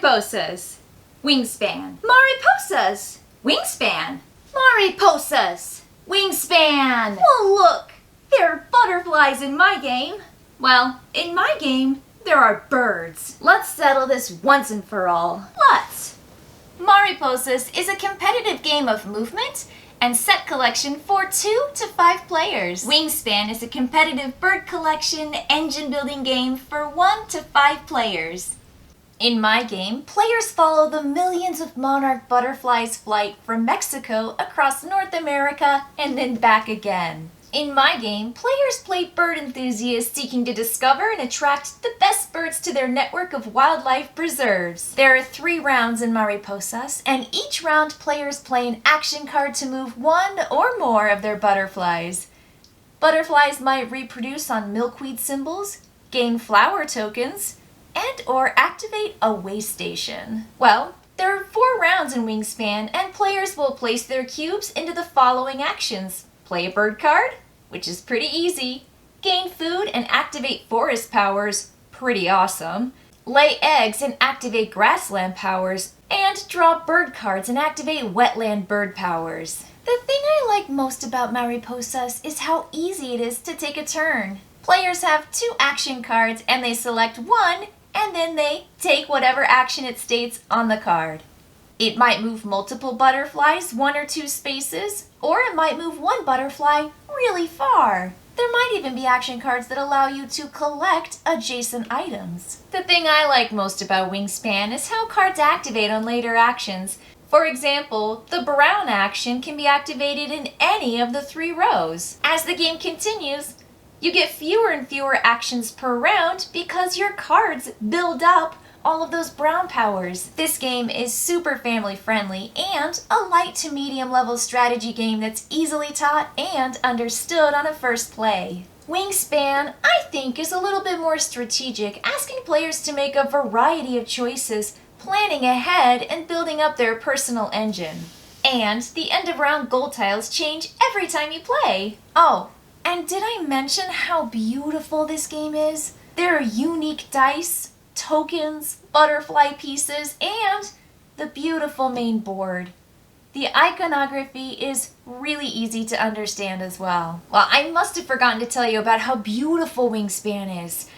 Mariposas. Wingspan. Mariposas. Wingspan. Mariposas. Wingspan. Well, look, there are butterflies in my game. Well, in my game, there are birds. Let's settle this once and for all. Let's. Mariposas is a competitive game of movement and set collection for 2 to 5 players. Wingspan is a competitive bird collection engine building game for 1 to 5 players. In my game, players follow the millions of monarch butterflies' flight from Mexico across North America and then back again. In my game, players play bird enthusiasts seeking to discover and attract the best birds to their network of wildlife preserves. There are 3 rounds in Mariposas, and each round players play an action card to move 1 or more of their butterflies. Butterflies might reproduce on milkweed symbols, gain flower tokens, and or activate a way station. Well, there are 4 rounds in Wingspan, and players will place their cubes into the following actions. Play a bird card, which is pretty easy. Gain food and activate forest powers, pretty awesome. Lay eggs and activate grassland powers, and draw bird cards and activate wetland bird powers. The thing I like most about Mariposas is how easy it is to take a turn. Players have 2 action cards and they select one, and then they take whatever action it states on the card. It might move multiple butterflies 1 or 2 spaces, or it might move 1 butterfly really far. There might even be action cards that allow you to collect adjacent items. The thing I like most about Wingspan is how cards activate on later actions. For example, the brown action can be activated in any of the 3 rows. As the game continues, you get fewer and fewer actions per round because your cards build up all of those brown powers. This game is super family friendly and a light to medium level strategy game that's easily taught and understood on a first play. Wingspan, I think, is a little bit more strategic, asking players to make a variety of choices, planning ahead and building up their personal engine. And the end of round gold tiles change every time you play. Oh, and did I mention how beautiful this game is? There are unique dice, tokens, butterfly pieces, and the beautiful main board. The iconography is really easy to understand as well. Well, I must have forgotten to tell you about how beautiful Wingspan is.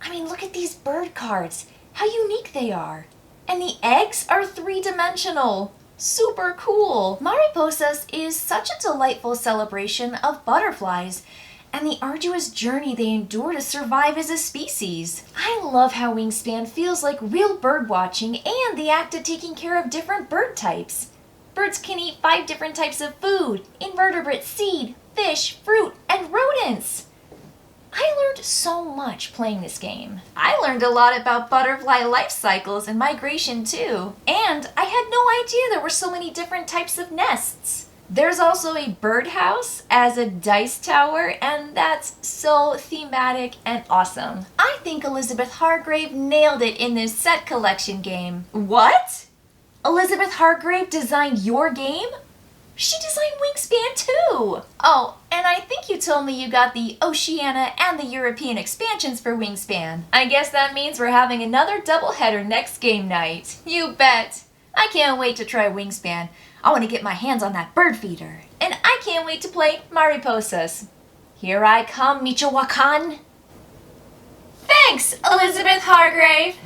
I mean, look at these bird cards, how unique they are. And the eggs are 3-dimensional. Super cool. Mariposas is such a delightful celebration of butterflies and the arduous journey they endure to survive as a species. I love how Wingspan feels like real bird watching and the act of taking care of different bird types. Birds can eat 5 different types of food: invertebrate, seed, fish, fruit, and rodents. I learned so much playing this game. I learned a lot about butterfly life cycles and migration too. And I had no idea there were so many different types of nests. There's also a birdhouse as a dice tower, and that's so thematic and awesome. I think Elizabeth Hargrave nailed it in this set collection game. What? Elizabeth Hargrave designed your game? She designed Wingspan too! Oh, and I think you told me you got the Oceania and the European expansions for Wingspan. I guess that means we're having another doubleheader next game night. You bet! I can't wait to try Wingspan. I want to get my hands on that bird feeder. And I can't wait to play Mariposas. Here I come, Michoacan. Thanks, Elizabeth Hargrave!